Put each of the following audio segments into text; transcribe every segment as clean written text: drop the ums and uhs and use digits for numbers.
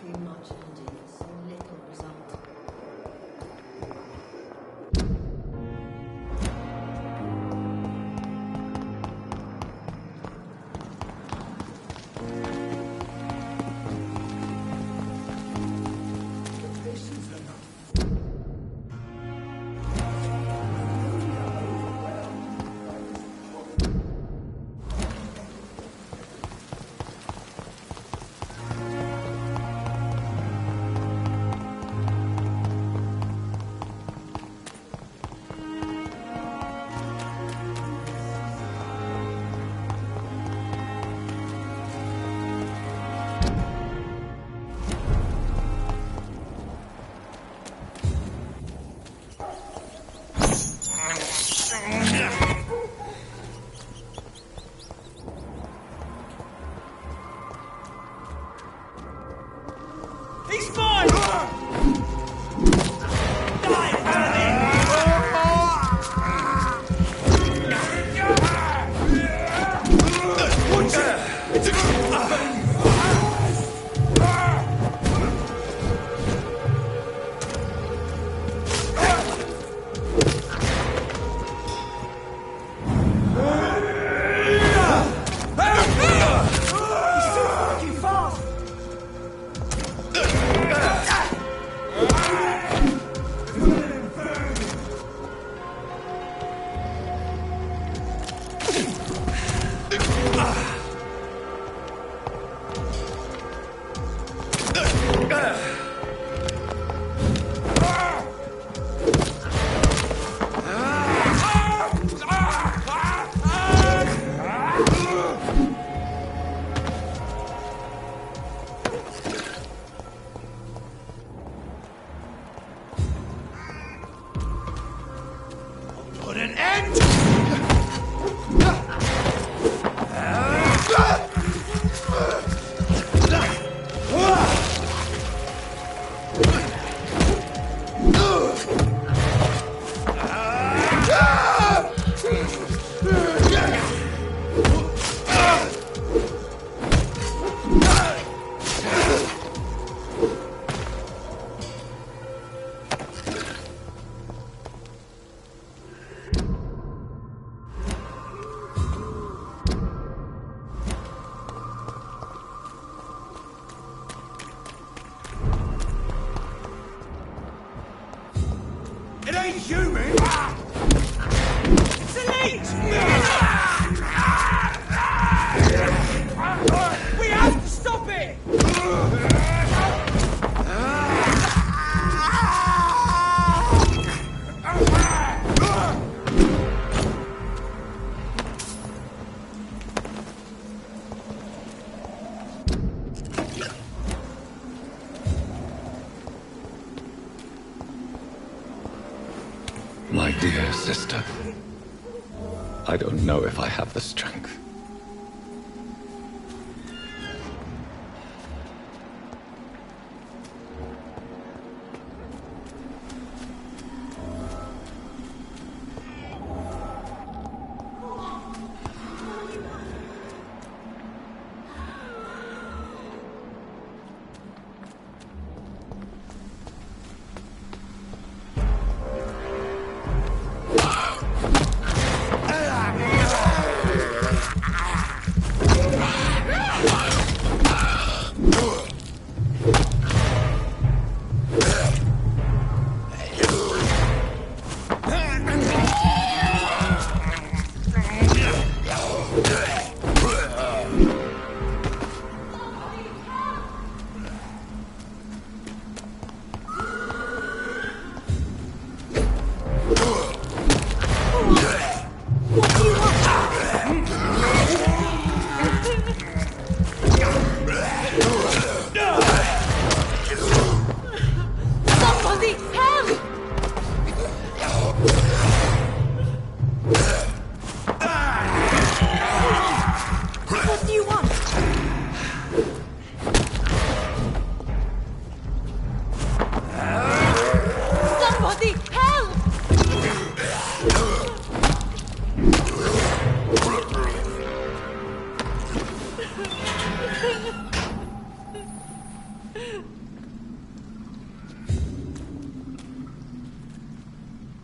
Too much energy, so little result. My dear sister, I don't know if I have the strength.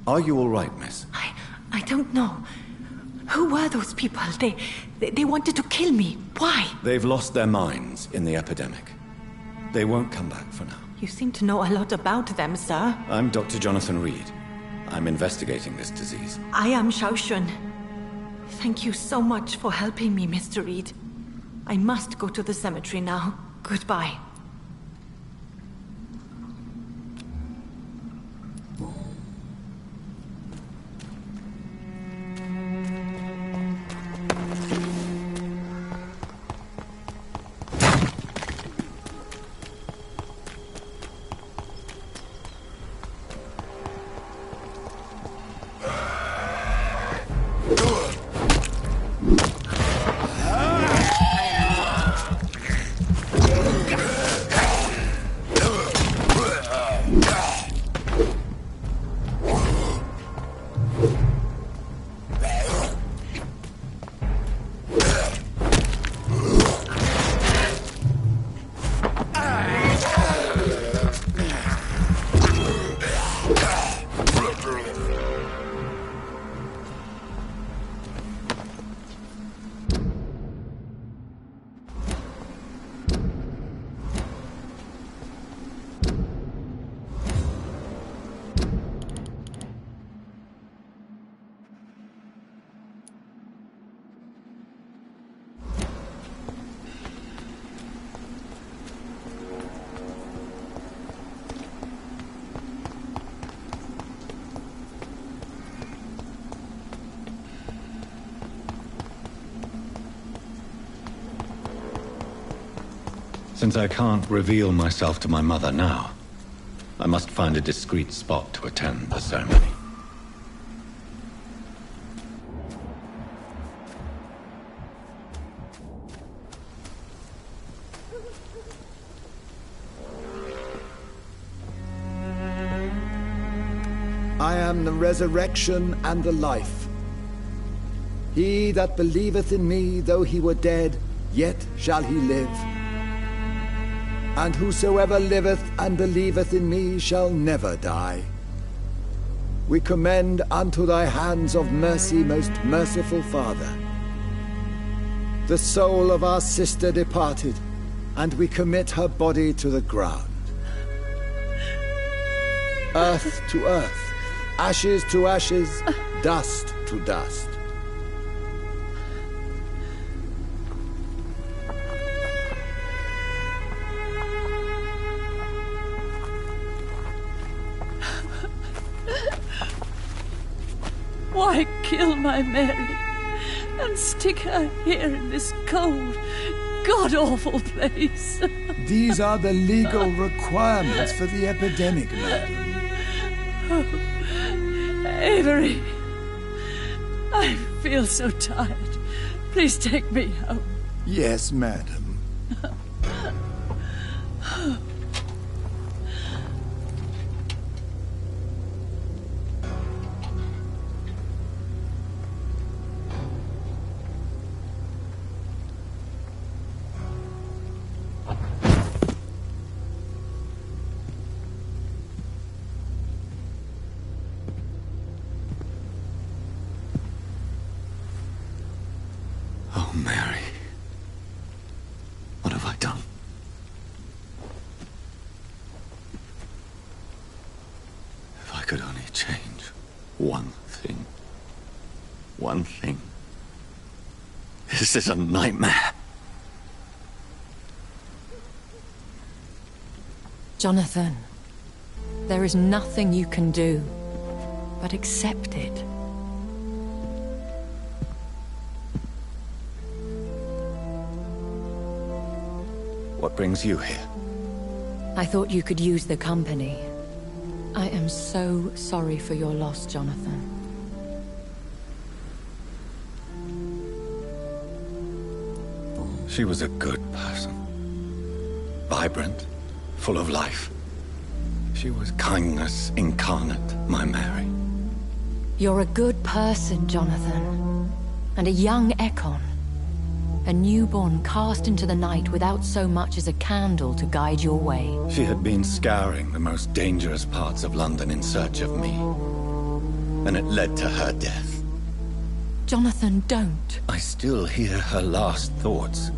Are you all right, miss? I don't know. Who were those people? They wanted to kill me. Why? They've lost their minds in the epidemic. They won't come back for now. You seem to know a lot about them, sir. I'm Dr. Jonathan Reed. I'm investigating this disease. I am Xiaoxun. Thank you so much for helping me, Mr. Reed. I must go to the cemetery now. Goodbye. Since I can't reveal myself to my mother now, I must find a discreet spot to attend the ceremony. I am the resurrection and the life. He that believeth in me, though he were dead, yet shall he live. And whosoever liveth and believeth in me shall never die. We commend unto thy hands of mercy, most merciful Father, the soul of our sister departed, and we commit her body to the ground. Earth to earth, ashes to ashes, dust to dust. Why kill my Mary and stick her here in this cold, god-awful place? These are the legal requirements for the epidemic, madam. Oh, Avery, I feel so tired. Please take me home. Yes, madam. Oh, Mary. What have I done? If I could only change one thing. One thing. This is a nightmare. Jonathan, there is nothing you can do but accept it. What brings you here? I thought you could use the company. I am so sorry for your loss, Jonathan. She was a good person. Vibrant, full of life. She was kindness incarnate, my Mary. You're a good person, Jonathan. And a young Ekon. A newborn cast into the night without so much as a candle to guide your way. She had been scouring the most dangerous parts of London in search of me. and it led to her death. Jonathan, don't. I still hear her last thoughts.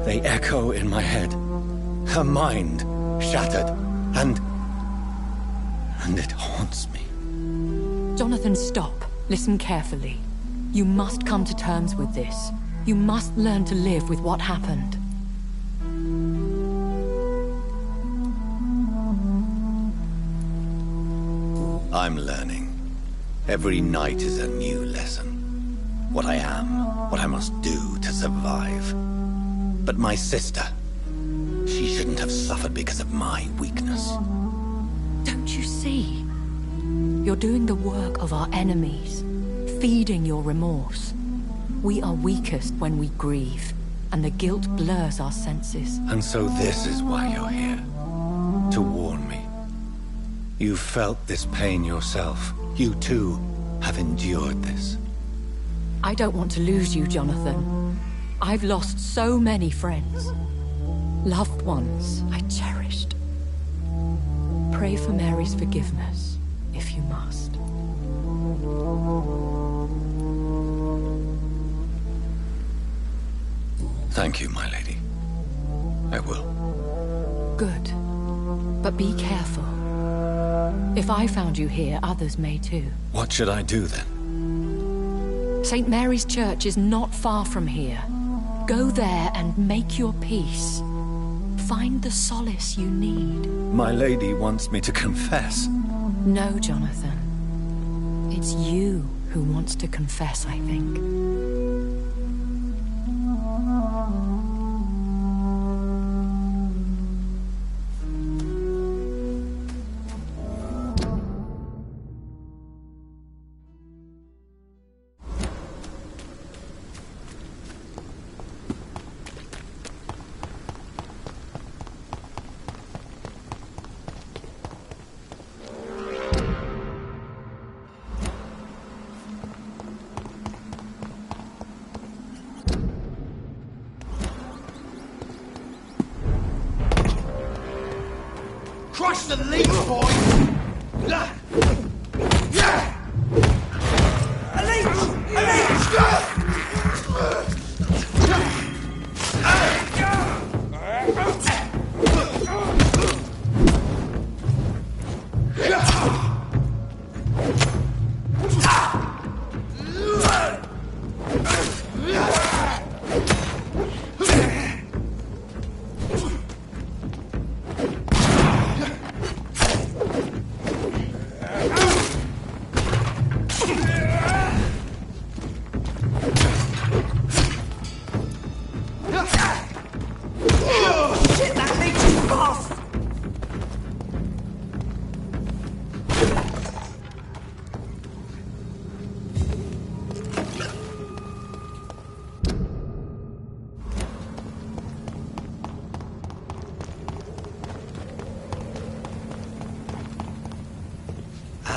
They echo in my head. Her mind shattered, and it haunts me. Jonathan, stop. Listen carefully. You must come to terms with this. You must learn to live with what happened. I'm learning. Every night is a new lesson. What I am, what I must do to survive. But my sister, she shouldn't have suffered because of my weakness. Don't you see? You're doing the work of our enemies, feeding your remorse. We are weakest when we grieve, and the guilt blurs our senses. And so this is why you're here. To warn me. You felt this pain yourself. You too have endured this. I don't want to lose you, Jonathan. I've lost so many friends. Loved ones I cherished. Pray for Mary's forgiveness, if you must. Thank you, my lady. I will. Good. But be careful. If I found you here, others may too. What should I do then? St. Mary's Church is not far from here. Go there and make your peace. Find the solace you need. My lady wants me to confess. No, Jonathan. It's you who wants to confess, I think. Crush the leaf, boy!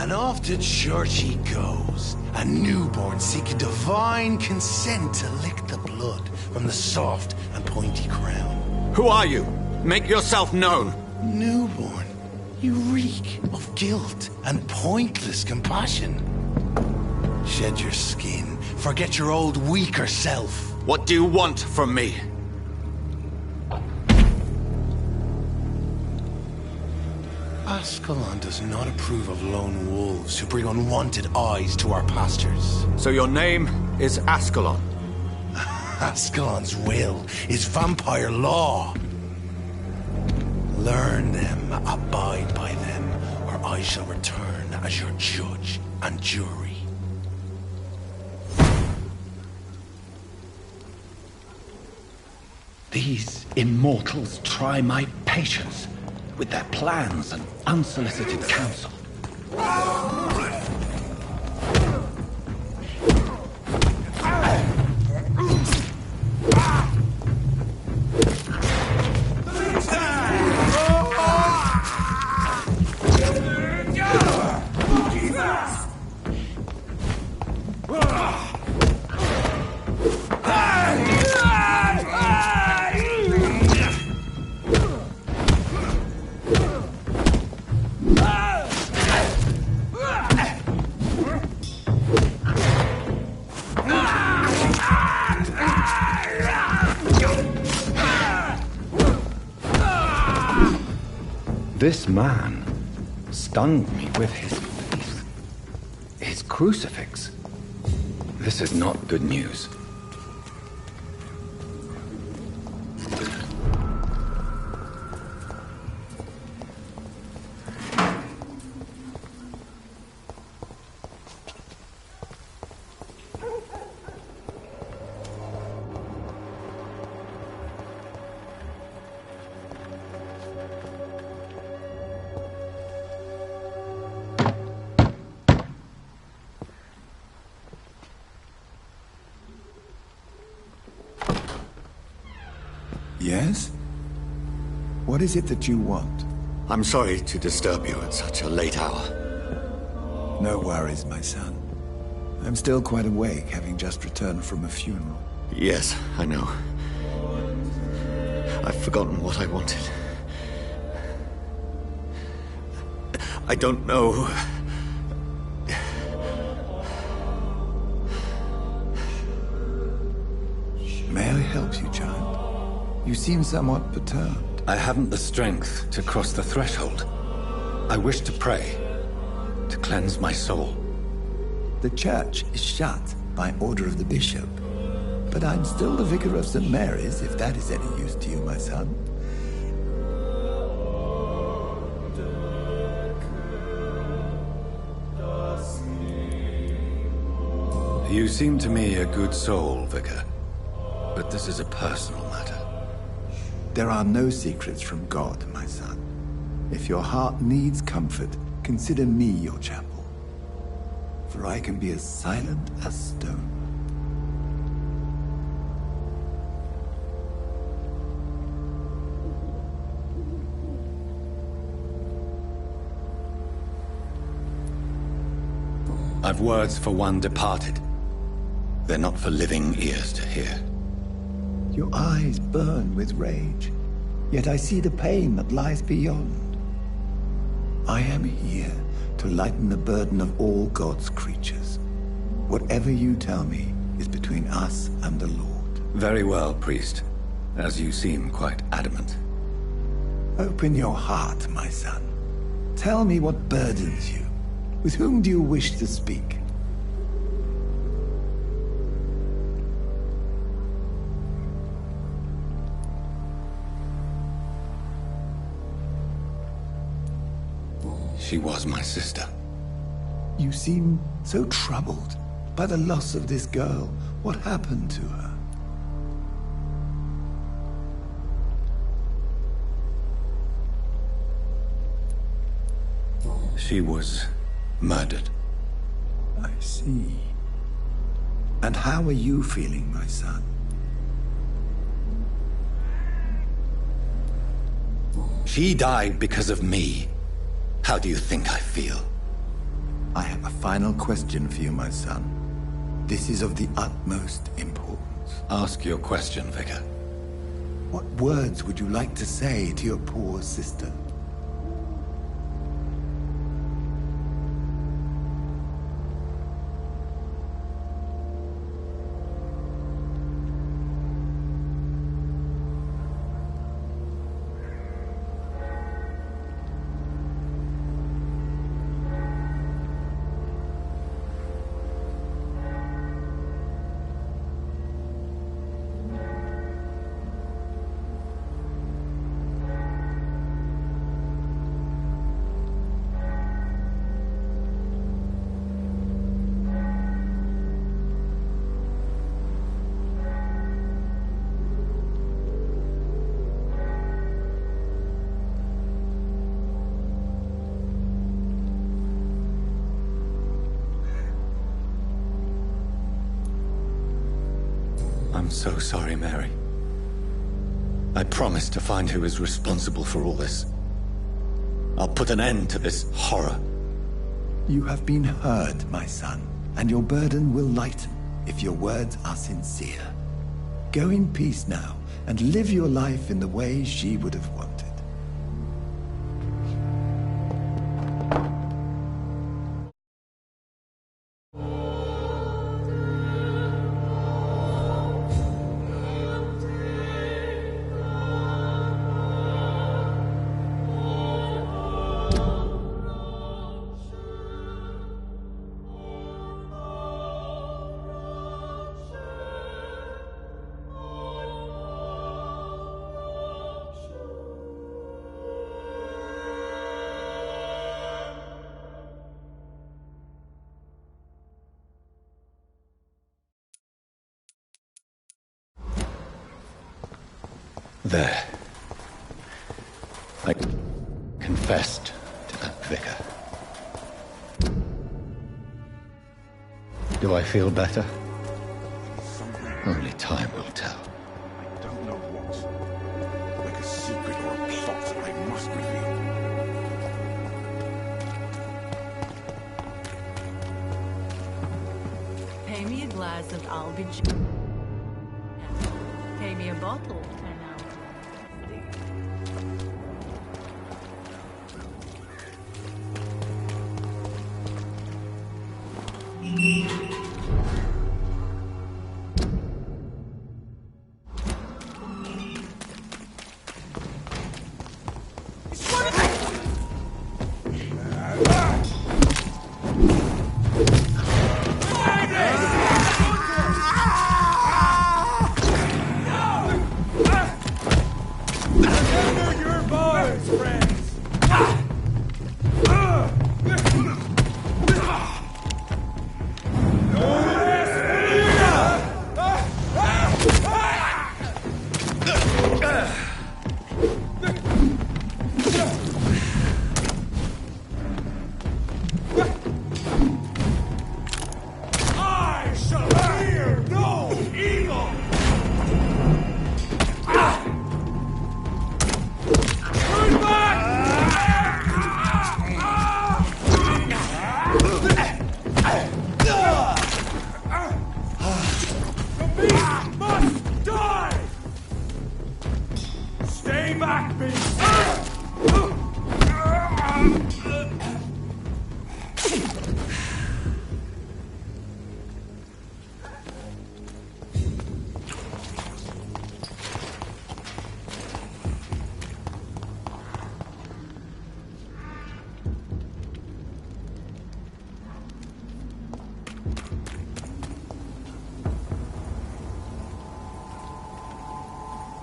And off to church he goes, a newborn seeking divine consent to lick the blood from the soft and pointy crown. Who are you? Make yourself known. Newborn, you reek of guilt and pointless compassion. Shed your skin, forget your old weaker self. What do you want from me? Ascalon does not approve of lone wolves who bring unwanted eyes to our pastures. So your name is Ascalon? Ascalon's will is vampire law. Learn them, abide by them, or I shall return as your judge and jury. These immortals try my patience with their plans and unsolicited counsel. This man stunned me with his faith. His crucifix. This is not good news. Yes? What is it that you want? I'm sorry to disturb you at such a late hour. No worries, my son. I'm still quite awake, having just returned from a funeral. Yes, I know. I've forgotten what I wanted. I don't know. May I help you, child? You seem somewhat perturbed. I haven't the strength to cross the threshold. I wish to pray, to cleanse my soul. The church is shut by order of the bishop. But I'm still the vicar of St. Mary's, if that is any use to you, my son. You seem to me a good soul, Vicar. But this is a personal matter. There are no secrets from God, my son. If your heart needs comfort, consider me your chapel. For I can be as silent as stone. I've words for one departed. They're not for living ears to hear. Your eyes burn with rage, yet I see the pain that lies beyond. I am here to lighten the burden of all God's creatures. Whatever you tell me is between us and the Lord. Very well, priest, as you seem quite adamant. Open your heart, my son. Tell me what burdens you. With whom do you wish to speak? She was my sister. You seem so troubled by the loss of this girl. What happened to her? She was murdered. I see. And how are you feeling, my son? She died because of me. How do you think I feel? I have a final question for you, my son. This is of the utmost importance. Ask your question, Vicar. What words would you like to say to your poor sister? I'm so sorry, Mary. I promise to find who is responsible for all this. I'll put an end to this horror. You have been heard, my son, and your burden will lighten if your words are sincere. Go in peace now, and live your life in the way she would have wanted. There. I confessed to that vicar. Do I feel better? Only time will tell. I don't know what. Like a secret or a plot I must reveal. Pay me a glass and I'll be... Pay me a bottle and I'll...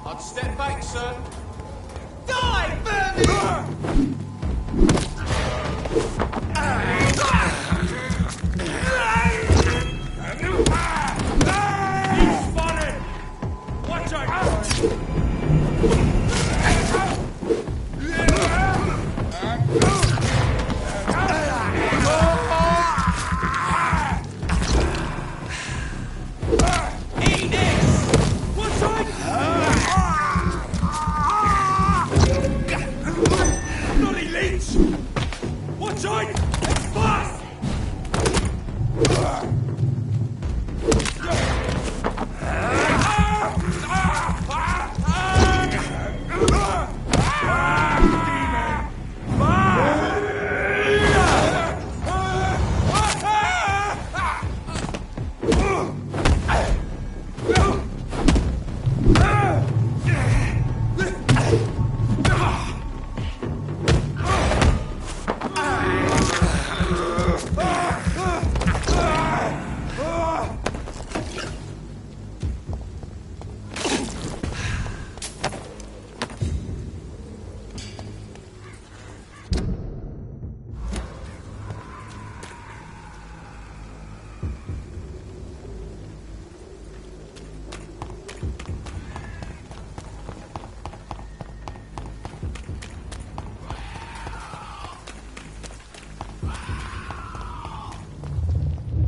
I'd step back, sir. Die, vermin! He's spotted! Watch out!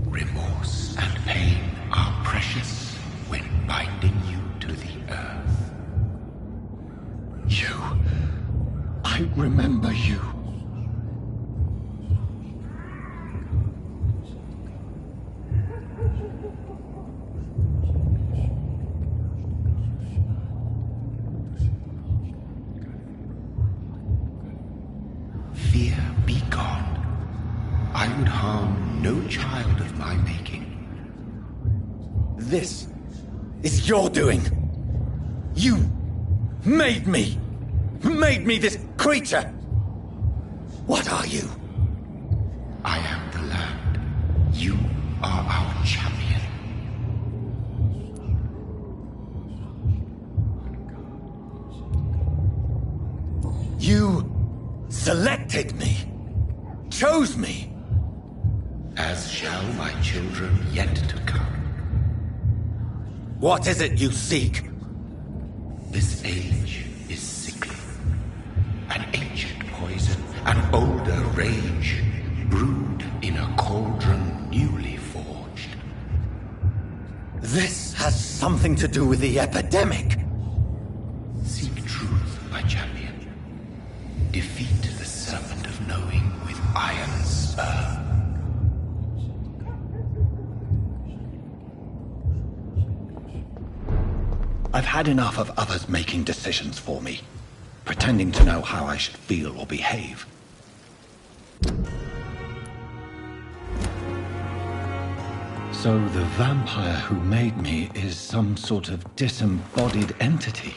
Remorse and pain are precious when binding you to the earth. You. I remember you. Fear be gone. I would harm no child of my making. This is your doing. You made me this creature. What are you? I am the land. You are our champion. You selected me, chose me. As shall my children yet to come. What is it you seek? This age is sickly. An ancient poison, an older rage, brewed in a cauldron newly forged. This has something to do with the epidemic. Seek truth, my champion. Defeat the serpent of knowing with iron spur. I've had enough of others making decisions for me, pretending to know how I should feel or behave. So the vampire who made me is some sort of disembodied entity?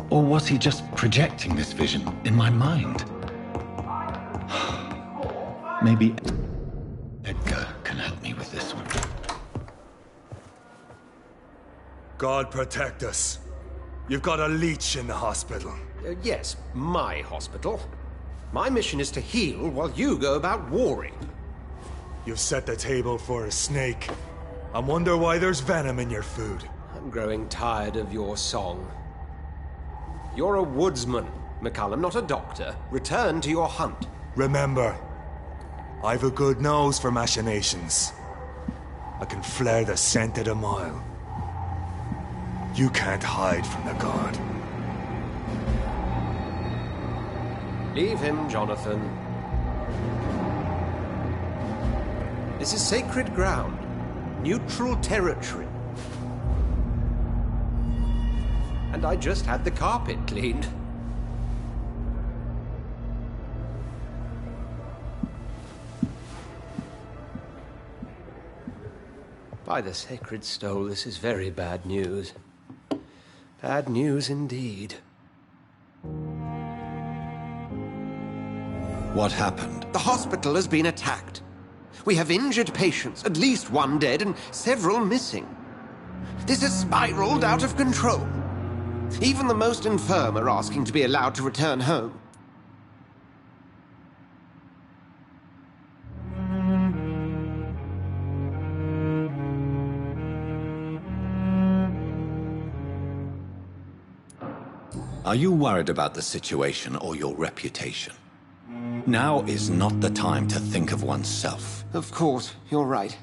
Or was he just projecting this vision in my mind? Maybe Edgar can help me with this one. God protect us. You've got a leech in the hospital. Yes, my hospital. My mission is to heal while you go about warring. You've set the table for a snake. I wonder why there's venom in your food. I'm growing tired of your song. You're a woodsman, McCullum, not a doctor. Return to your hunt. Remember, I've a good nose for machinations. I can flare the scent at a mile. You can't hide from the god. Leave him, Jonathan. This is sacred ground. Neutral territory. And I just had the carpet cleaned. By the sacred stole, this is very bad news. Bad news indeed. What happened? The hospital has been attacked. We have injured patients, at least one dead and several missing. This has spiraled out of control. Even the most infirm are asking to be allowed to return home. Are you worried about the situation or your reputation? Now is not the time to think of oneself. Of course, you're right.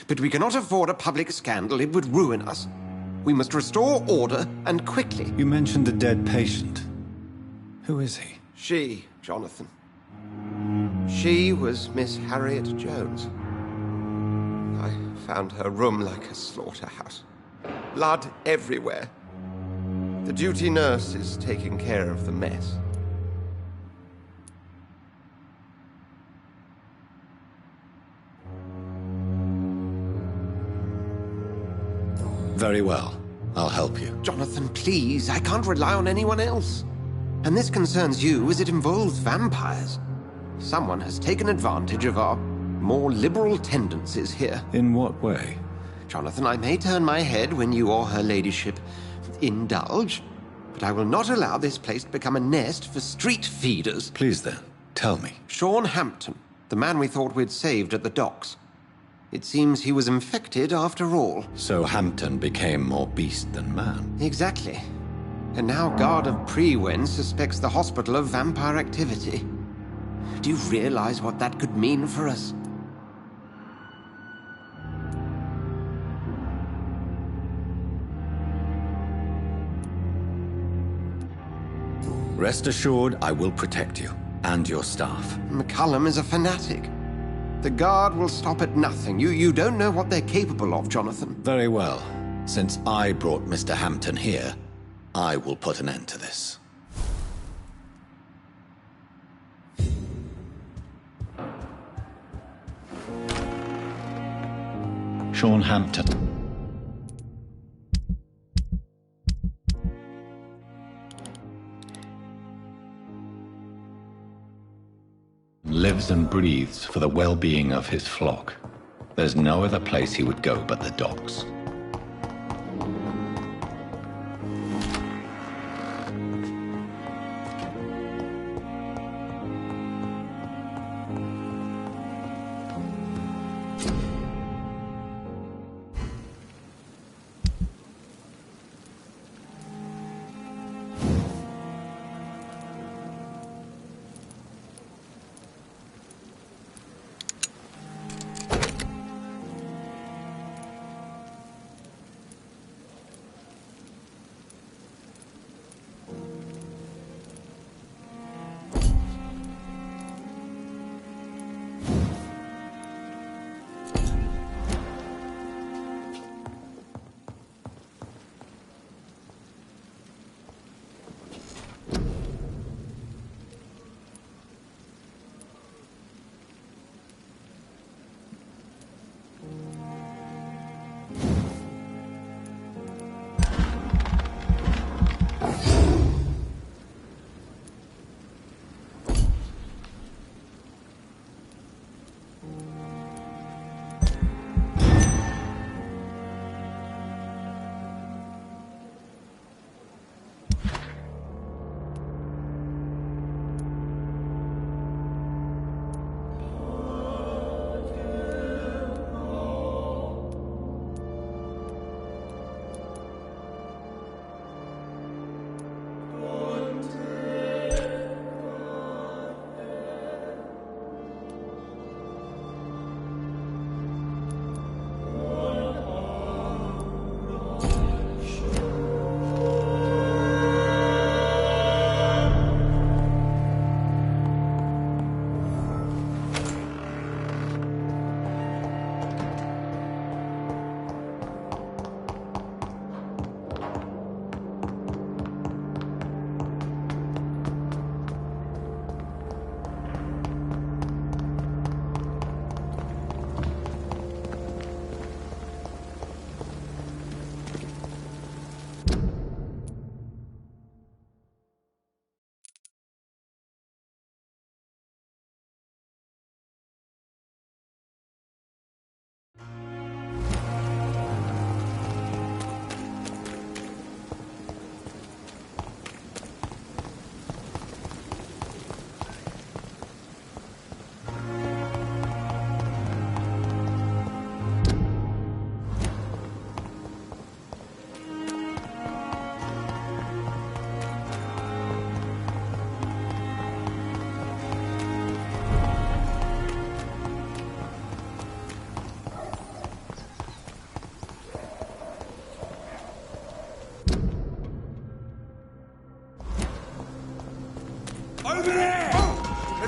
But we cannot afford a public scandal. It would ruin us. We must restore order, and quickly. You mentioned a dead patient. Who is he? She, Jonathan. She was Miss Harriet Jones. I found her room like a slaughterhouse. Blood everywhere. The duty nurse is taking care of the mess. Very well. I'll help you. Jonathan, please. I can't rely on anyone else. And this concerns you as it involves vampires. Someone has taken advantage of our more liberal tendencies here. In what way? Jonathan, I may turn my head when you or her ladyship indulge, but I will not allow this place to become a nest for street feeders. Please then, tell me. Sean Hampton, the man we thought we'd saved at the docks. It seems he was infected after all. So Hampton became more beast than man. Exactly. And now Guard of Prewen suspects the hospital of vampire activity. Do you realize what that could mean for us? Rest assured, I will protect you and your staff. McCullum is a fanatic. The Guard will stop at nothing. You don't know what they're capable of, Jonathan. Very well. Since I brought Mr. Hampton here, I will put an end to this. Sean Hampton. Lives and breathes for the well-being of his flock. There's no other place he would go but the docks.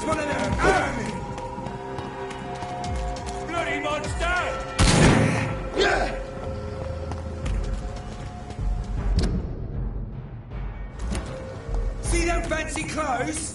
That's one of them army! Bloody monster! See them fancy clothes?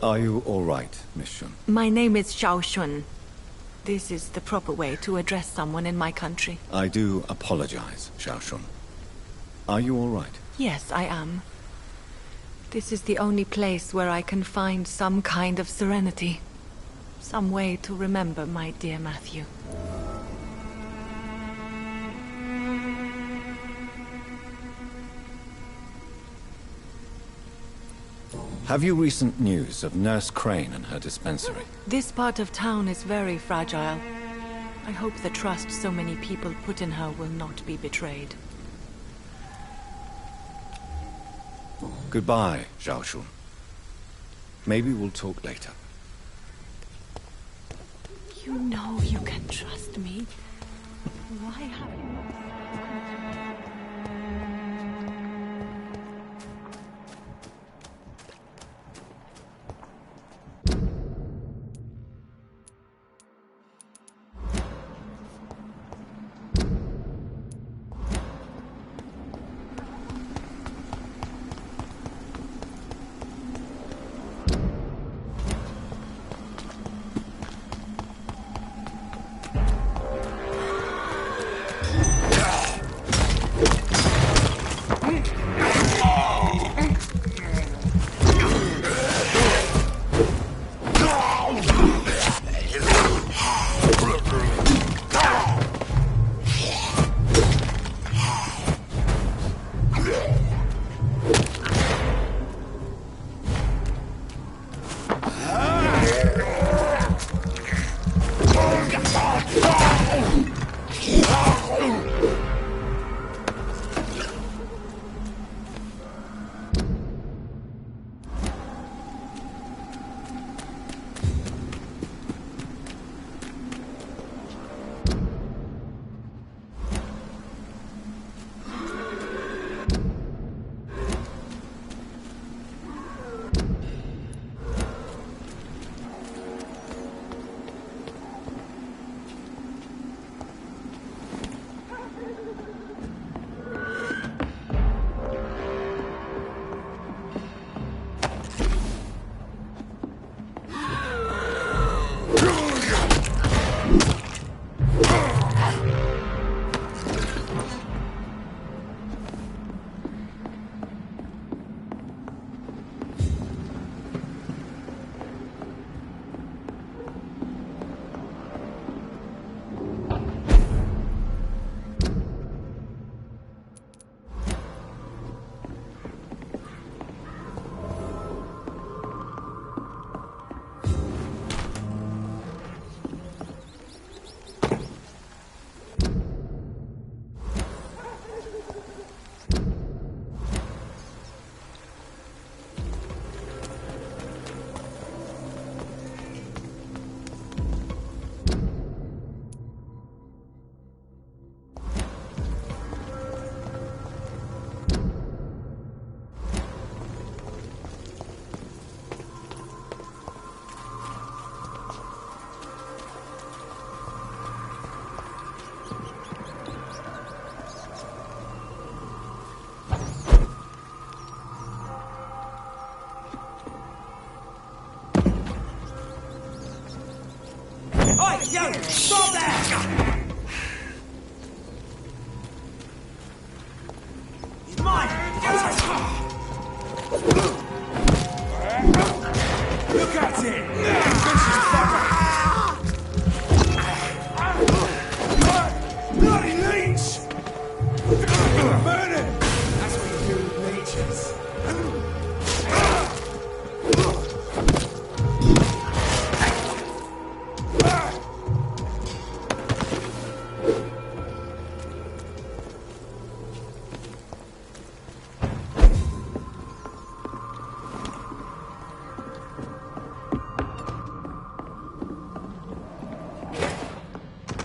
Are you all right, Miss Shun? My name is Xiao Shun. This is the proper way to address someone in my country. I do apologize, Xiao Shun. Are you all right? Yes, I am. This is the only place where I can find some kind of serenity. Some way to remember my dear Matthew. Have you recent news of Nurse Crane and her dispensary? This part of town is very fragile. I hope the trust so many people put in her will not be betrayed. Goodbye, Xiao Shun. Maybe we'll talk later. You know you can trust me. Why have you not... Yo, stop there! He's mine! Look at it! Vicious fucker! Bloody leech! Burn it! That's what you do with leeches.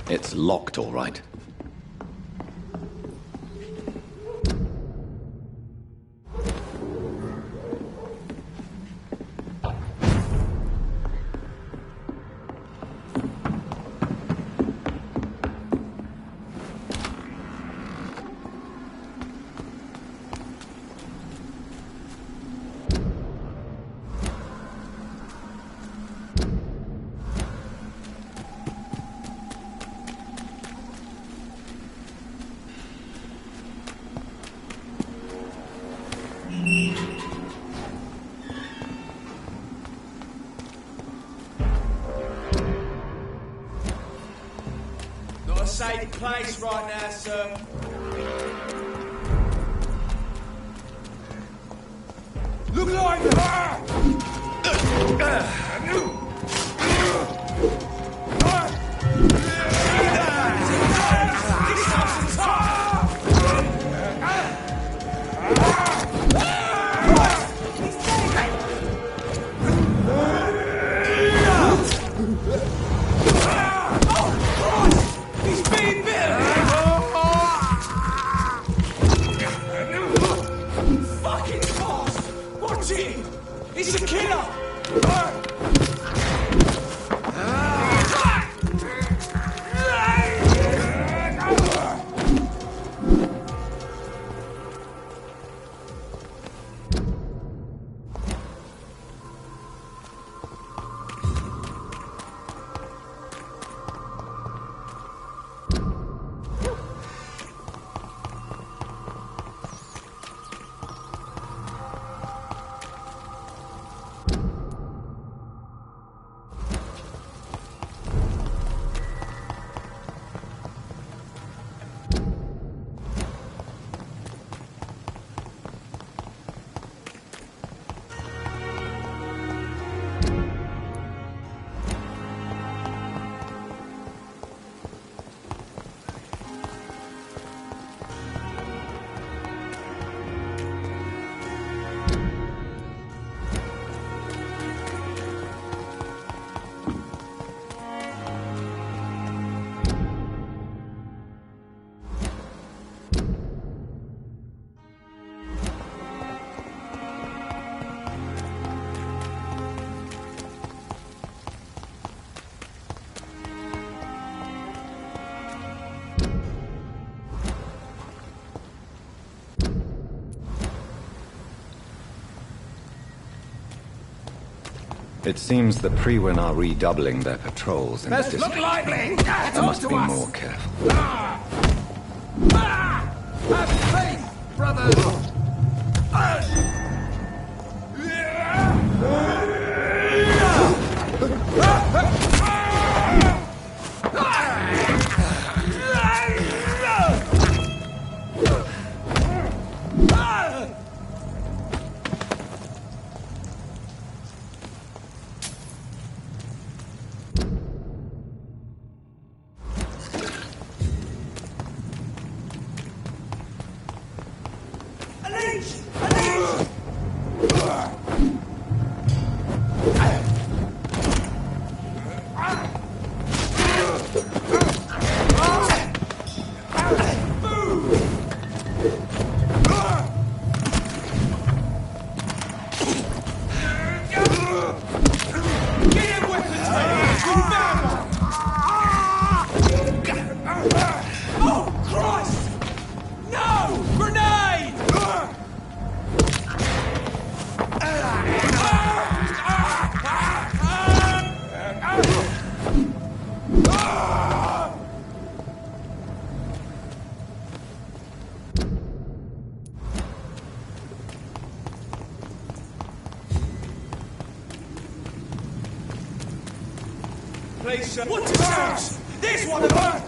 It's locked, all right. Not a safe place right now, sir. Look like he's being bitten! Fucking boss! Watch him! He's a killer! It seems the Priwen are redoubling their patrols in this district. Look lively! I must be more careful. Have faith, brothers! Please, sir. Watch yourselves! There's one of them!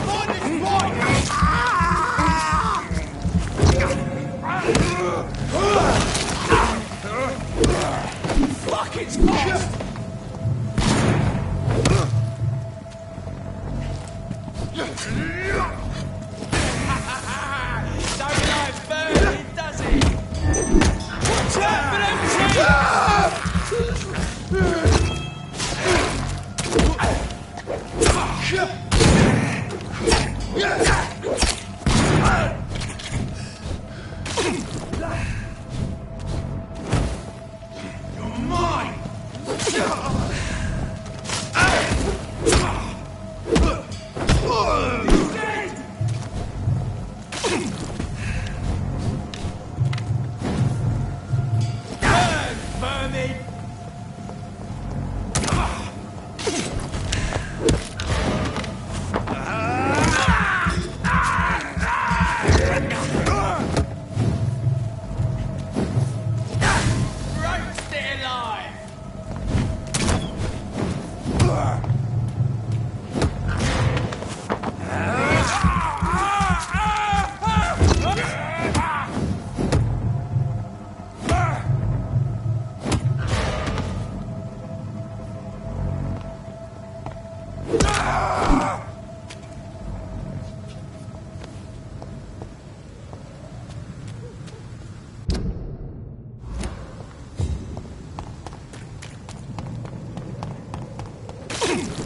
Find this boy! Fuck, it's fast! Don't like Bernie, does he? Watch out for them trees! You're mine!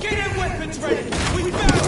Get your weapons ready! We found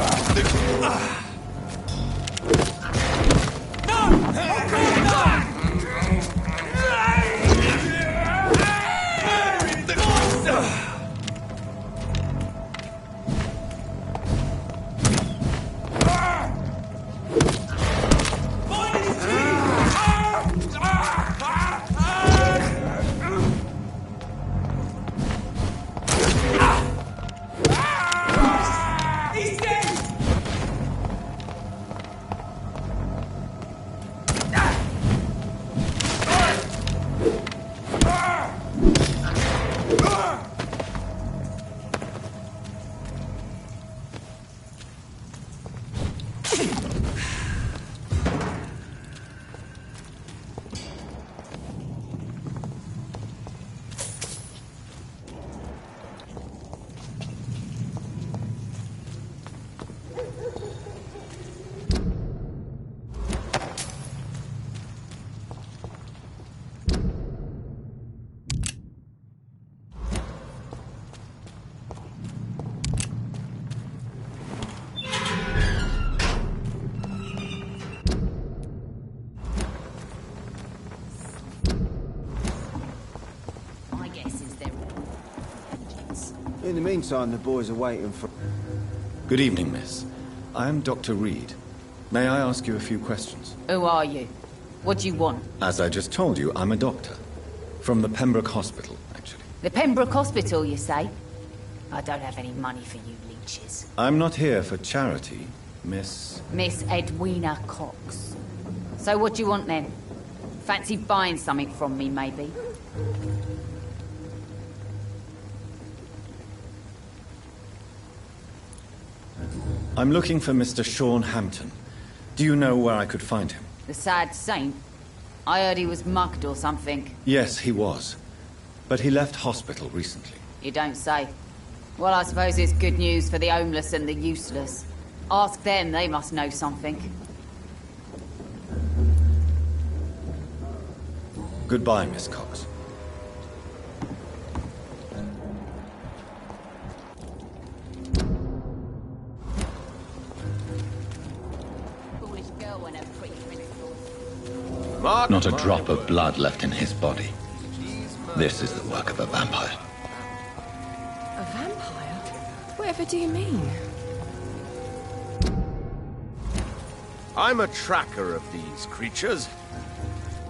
In the meantime, the boys are waiting for... Good evening, miss. I am Dr. Reed. May I ask you a few questions? Who are you? What do you want? As I just told you, I'm a doctor. From the Pembroke Hospital, actually. The Pembroke Hospital, you say? I don't have any money for you leeches. I'm not here for charity, Miss... Miss Edwina Cox. So what do you want then? Fancy buying something from me, maybe? I'm looking for Mr. Sean Hampton. Do you know where I could find him? The sad saint? I heard he was mugged or something. Yes, he was. But he left hospital recently. You don't say. Well, I suppose it's good news for the homeless and the useless. Ask them, they must know something. Goodbye, Miss Cox. Not a drop of blood left in his body. This is the work of a vampire. A vampire? Whatever do you mean? I'm a tracker of these creatures.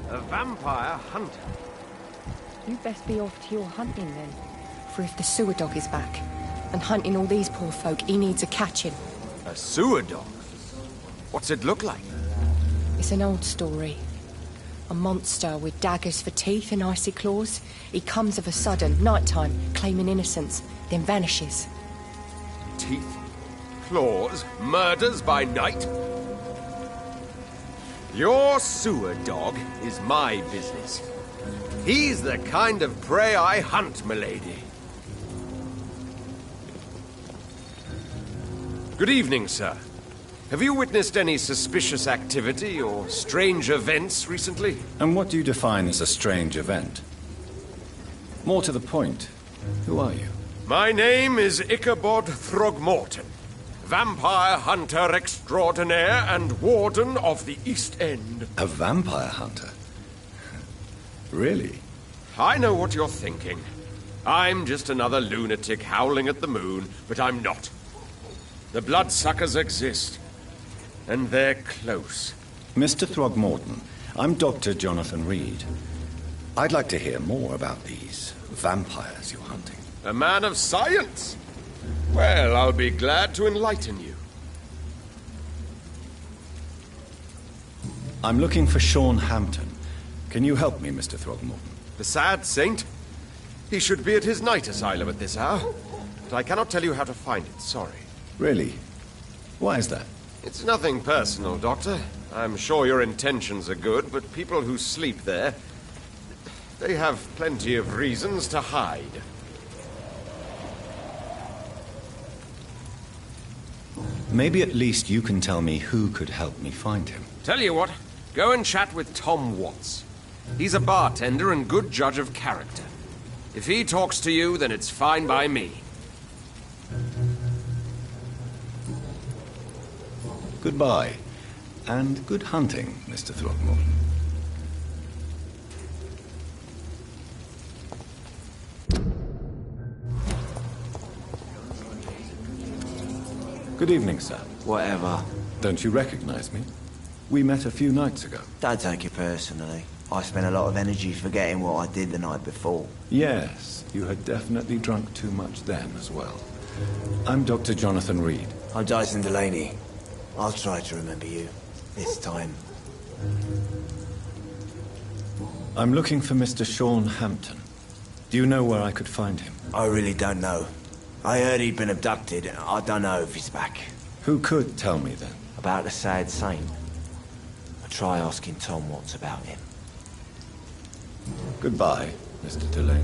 A vampire hunter. You'd best be off to your hunting then. For if the sewer dog is back, and hunting all these poor folk, he needs a catching. A sewer dog? What's it look like? It's an old story. A monster with daggers for teeth and icy claws. He comes of a sudden, nighttime, claiming innocence, then vanishes. teeth, claws, murders by night. Your sewer dog is my business. He's the kind of prey I hunt, milady. Good evening, sir. Have you witnessed any suspicious activity or strange events recently? And what do you define as a strange event? More to the point, who are you? My name is Ichabod Throgmorton, vampire hunter extraordinaire and warden of the East End. A vampire hunter? Really? I know what you're thinking. I'm just another lunatic howling at the moon, but I'm not. The bloodsuckers exist, and they're close. Mr. Throgmorton, I'm Dr. Jonathan Reed. I'd like to hear more about these vampires you're hunting. A man of science? Well, I'll be glad to enlighten you. I'm looking for Sean Hampton. Can you help me, Mr. Throgmorton? The sad saint? He should be at his night asylum at this hour, but I cannot tell you how to find it, sorry. Really? Why is that? It's nothing personal, Doctor. I'm sure your intentions are good, but people who sleep there, they have plenty of reasons to hide. Maybe at least you can tell me who could help me find him. Tell you what, go and chat with Tom Watts. He's a bartender and good judge of character. If he talks to you, then it's fine by me. Goodbye, and good hunting, Mr. Throgmorton. Good evening, sir. Whatever. Don't you recognize me? We met a few nights ago. Don't take it personally. I spent a lot of energy forgetting what I did the night before. Yes, you had definitely drunk too much then as well. I'm Dr. Jonathan Reed. I'm Dyson Delaney. I'll try to remember you. This time. I'm looking for Mr. Sean Hampton. Do you know where I could find him? I really don't know. I heard he'd been abducted. I don't know if he's back. Who could tell me then? About the sad saint. I'll try asking Tom Watts about him. Goodbye, Mr. Delaney.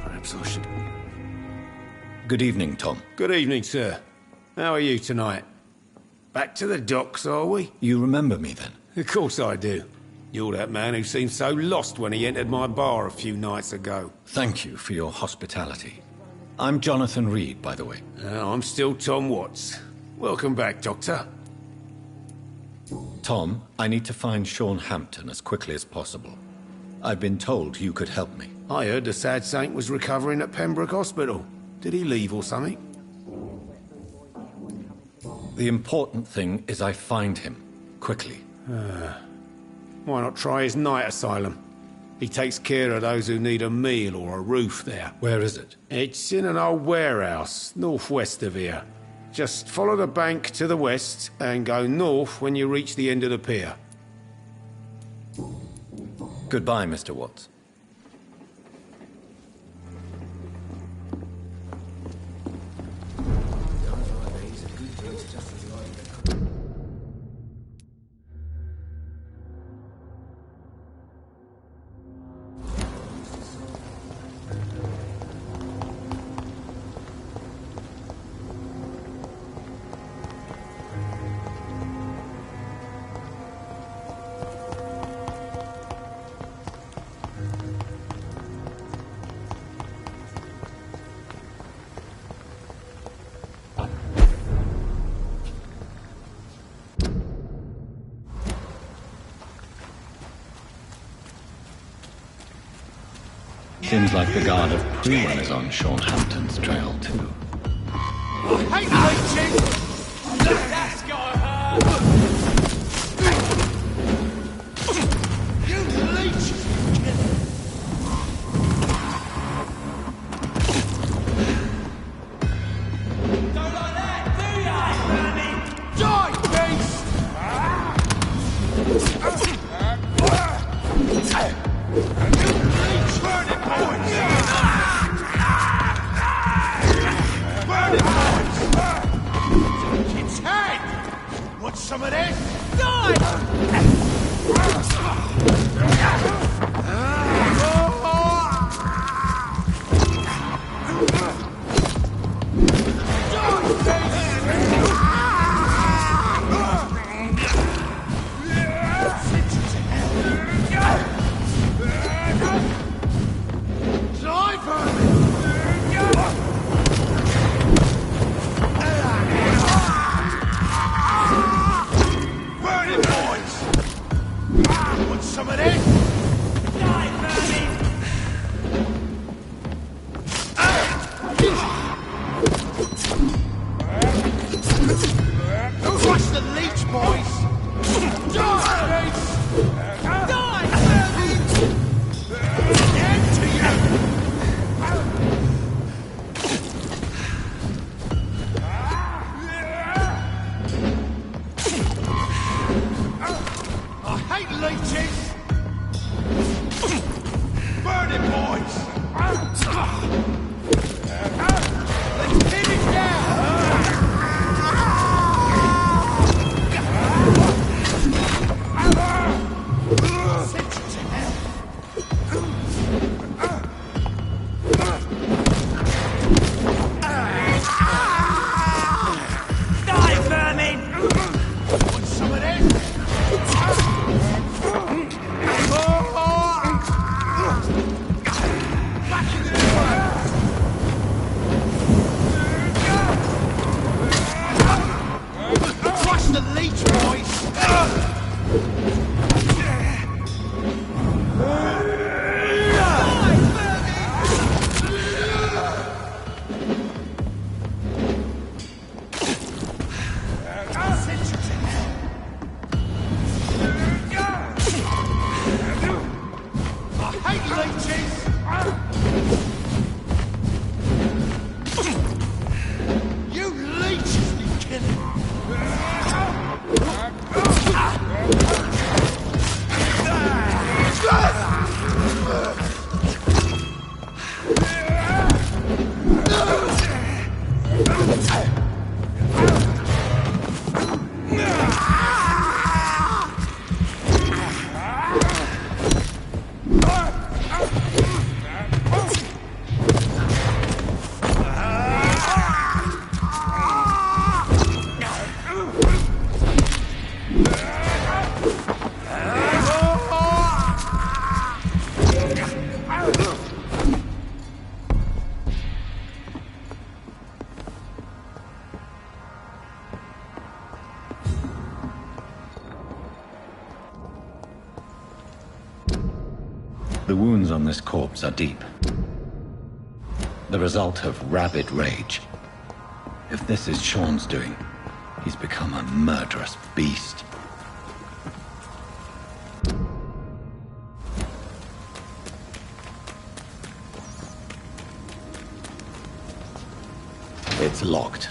Perhaps I should... Good evening, Tom. Good evening, sir. How are you tonight? Back to the docks, are we? You remember me then? Of course I do. You're that man who seemed so lost when he entered my bar a few nights ago. Thank you for your hospitality. I'm Jonathan Reed, by the way. I'm still Tom Watts. Welcome back, Doctor. Tom, I need to find Sean Hampton as quickly as possible. I've been told you could help me. I heard the sad saint was recovering at Pembroke Hospital. Did he leave or something? The important thing is I find him, quickly. Why not try his night asylum? He takes care of those who need a meal or a roof there. Where is it? It's in an old warehouse, northwest of here. Just follow the bank to the west and go north when you reach the end of the pier. Goodbye, Mr. Watts. Seems like the Guard of Pruen is on Sean Hampton's trail, too. Hey, that's got hurt! You leech! it, boys! Let's pin it down! Send you to hell! Die, vermin! Want some of this? Crush the leech, boys! You leeches need killing! The wounds on this corpse are deep. The result of rabid rage. If this is Sean's doing, he's become a murderous beast. It's locked.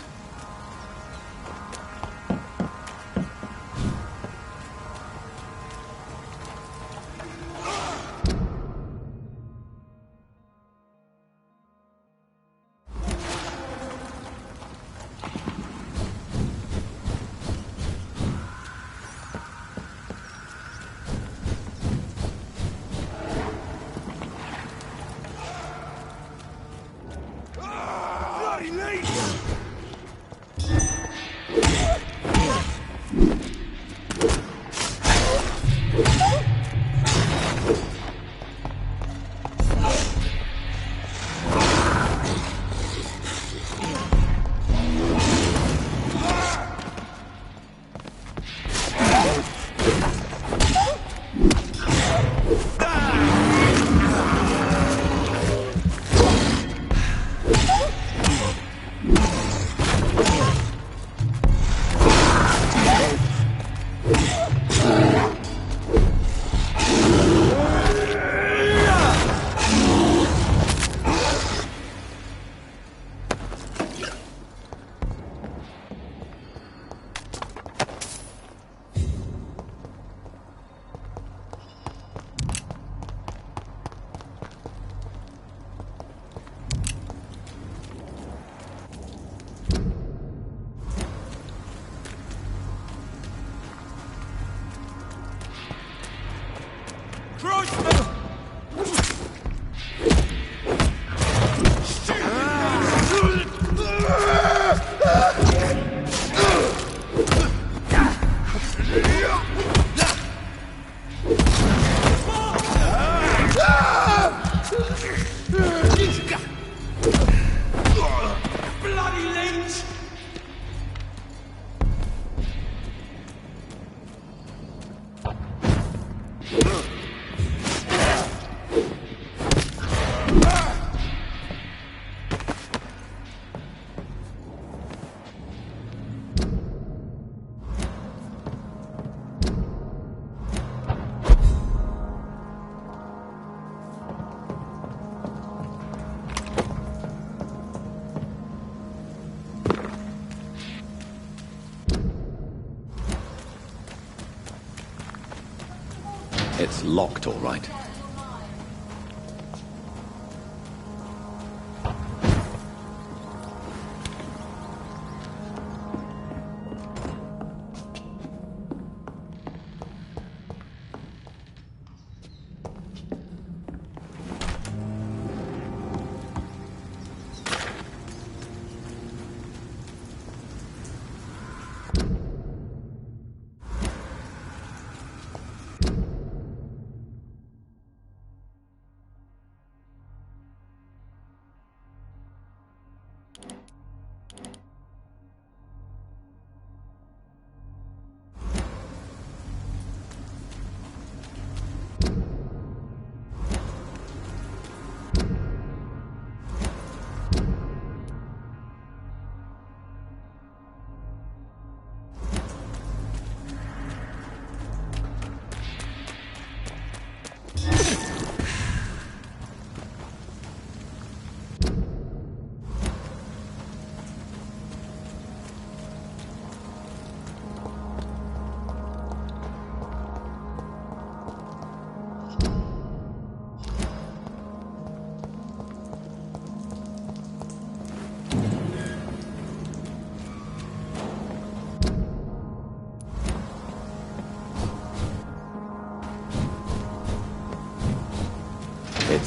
It's locked, all right.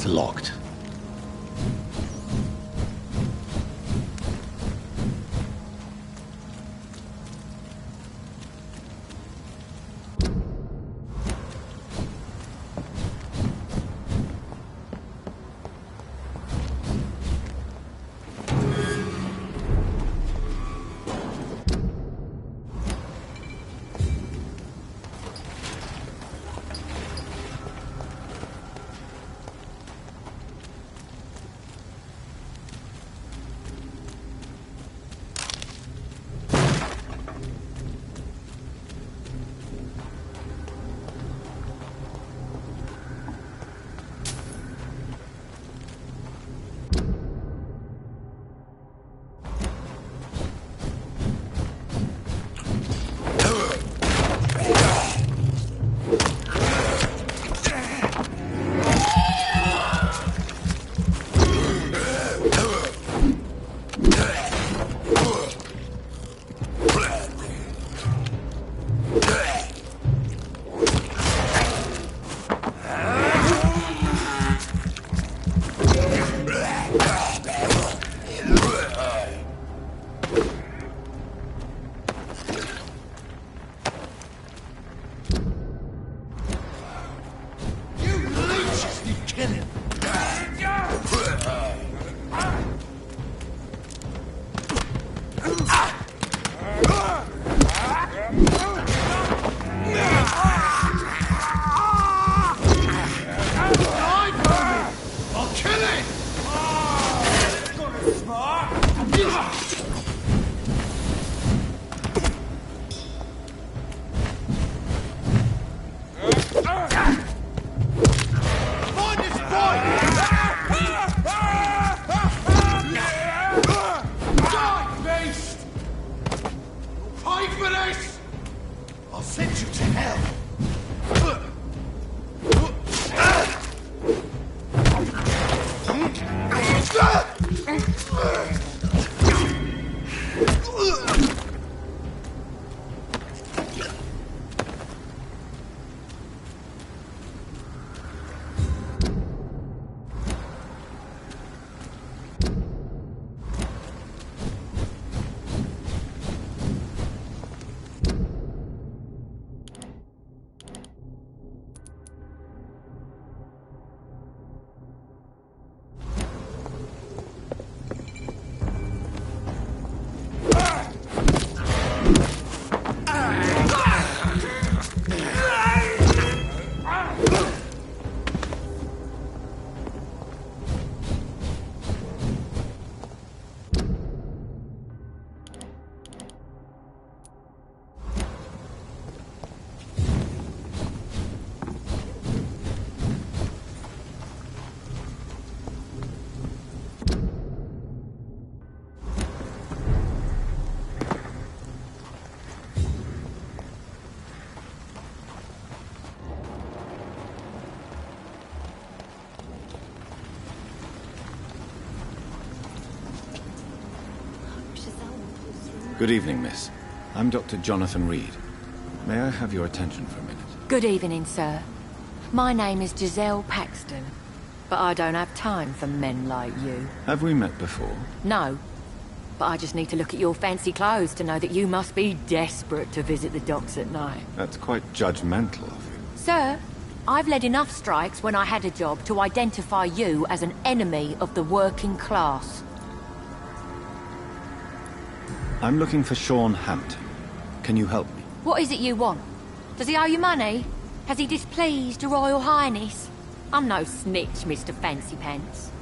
locked. Good evening, miss. I'm Dr. Jonathan Reed. May I have your attention for a minute? Good evening, sir. My name is Giselle Paxton, but I don't have time for men like you. Have we met before? No, but I just need to look at your fancy clothes to know that you must be desperate to visit the docks at night. That's quite judgmental of you. Sir, I've led enough strikes when I had a job to identify you as an enemy of the working class. I'm looking for Sean Hampton. Can you help me? What is it you want? Does he owe you money? Has he displeased Your Royal Highness? I'm no snitch, Mr. Fancy Pants.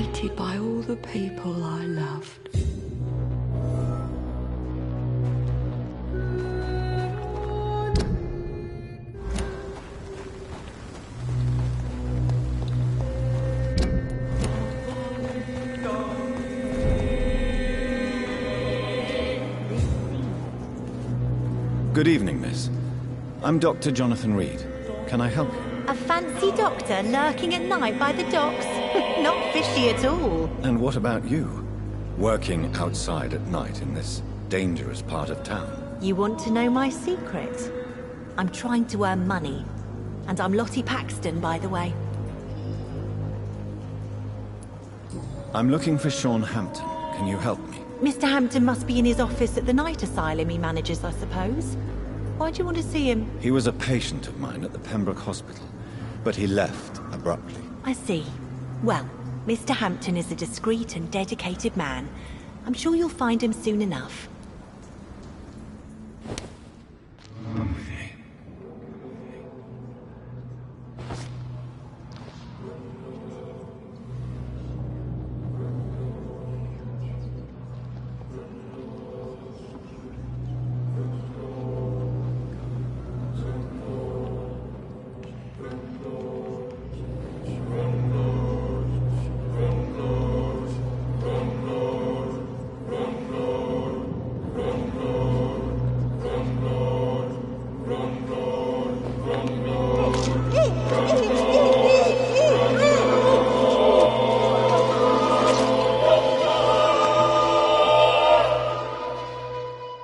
hated by all the people I loved. Good evening, miss. I'm Dr. Jonathan Reed. Can I help you? A fancy doctor lurking at night by the docks? Not fishy at all. And what about you? Working outside at night in this dangerous part of town? You want to know my secret? I'm trying to earn money. And I'm Lottie Paxton, by the way. I'm looking for Sean Hampton. Can you help me? Mr. Hampton must be in his office at the night asylum he manages, I suppose. Why do you want to see him? He was a patient of mine at the Pembroke Hospital, but he left abruptly. I see. Well, Mr. Hampton is a discreet and dedicated man. I'm sure you'll find him soon enough.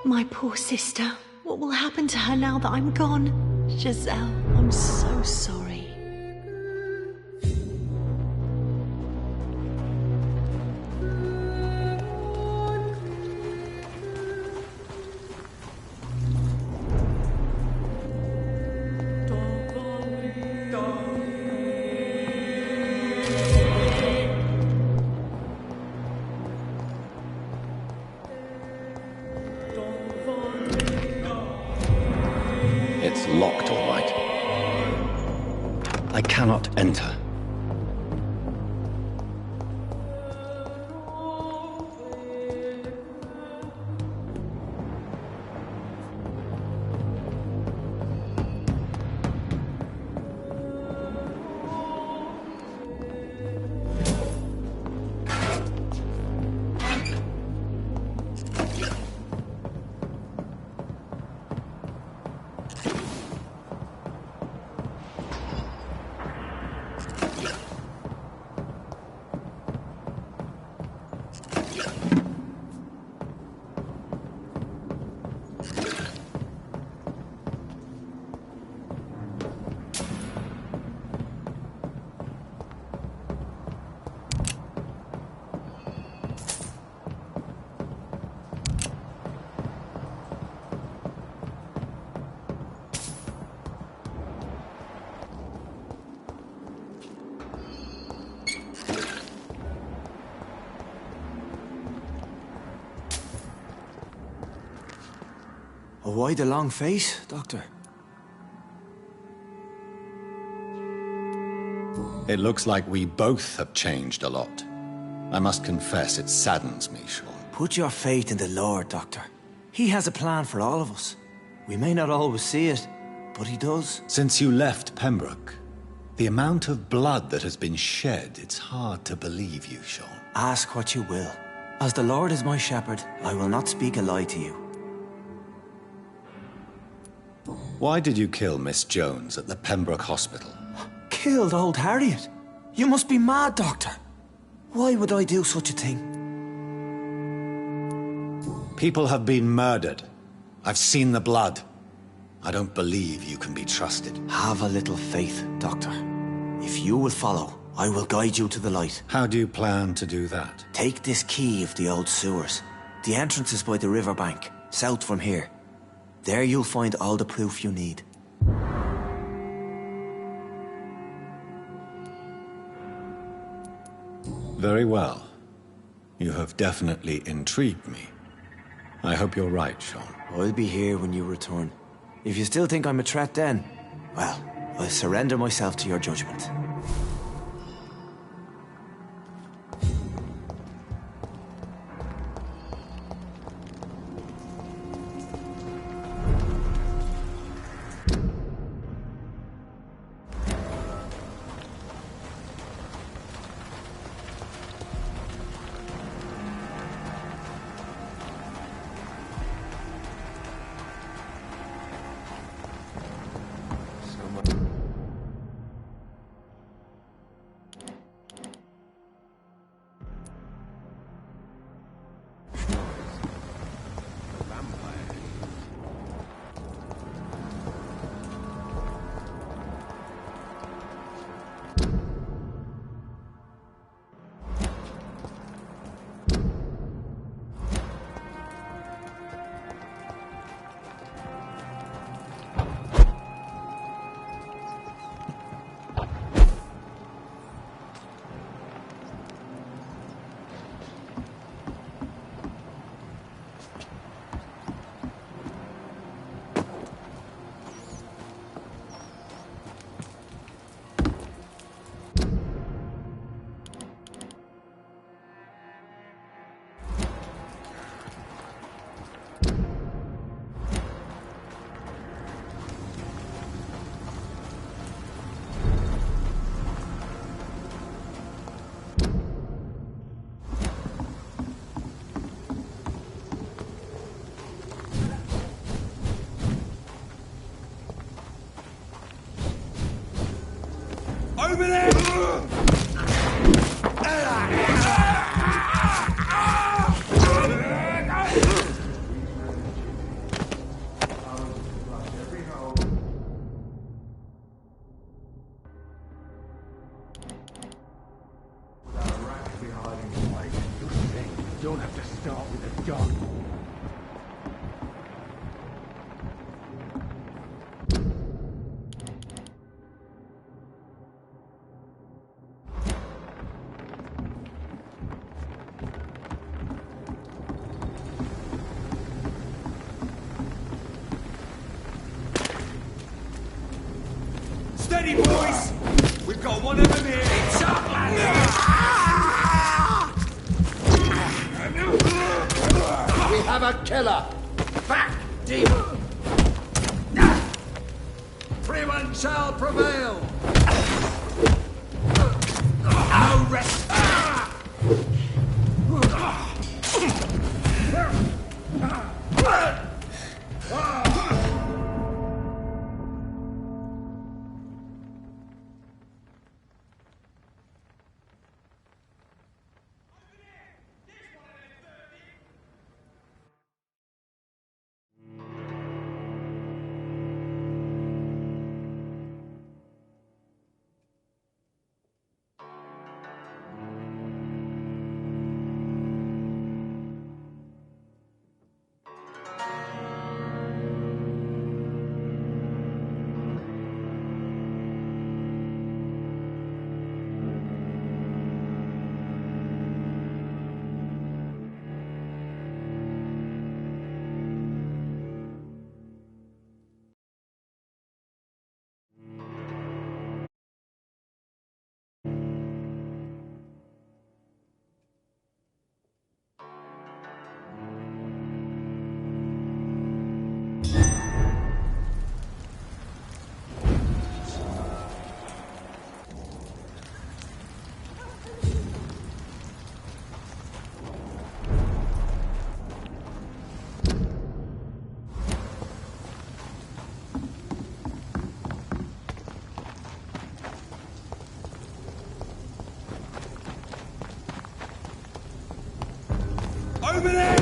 My poor sister. What will happen to her now that I'm gone? Giselle, I'm so sorry. It's locked, all right. I cannot enter. Why the long face, Doctor? It looks like we both have changed a lot. I must confess, it saddens me, Sean. Put your faith in the Lord, Doctor. He has a plan for all of us. We may not always see it, but he does. Since you left Pembroke, the amount of blood that has been shed, it's hard to believe you, Sean. Ask what you will. As the Lord is my shepherd, I will not speak a lie to you. Why did you kill Miss Jones at the Pembroke Hospital? Killed old Harriet? You must be mad, Doctor. Why would I do such a thing? People have been murdered. I've seen the blood. I don't believe you can be trusted. Have a little faith, Doctor. If you will follow, I will guide you to the light. How do you plan to do that? Take this key of the old sewers. The entrance is by the riverbank, south from here. There you'll find all the proof you need. Very well. You have definitely intrigued me. I hope you're right, Sean. I'll be here when you return. If you still think I'm a threat then, well, I'll surrender myself to your judgment. Open it! Don't have to start with a gun. Steady, boys! We've got one of them here! It's up, We have a killer! Back, deep! Freeman shall prevail! No rest! Open it!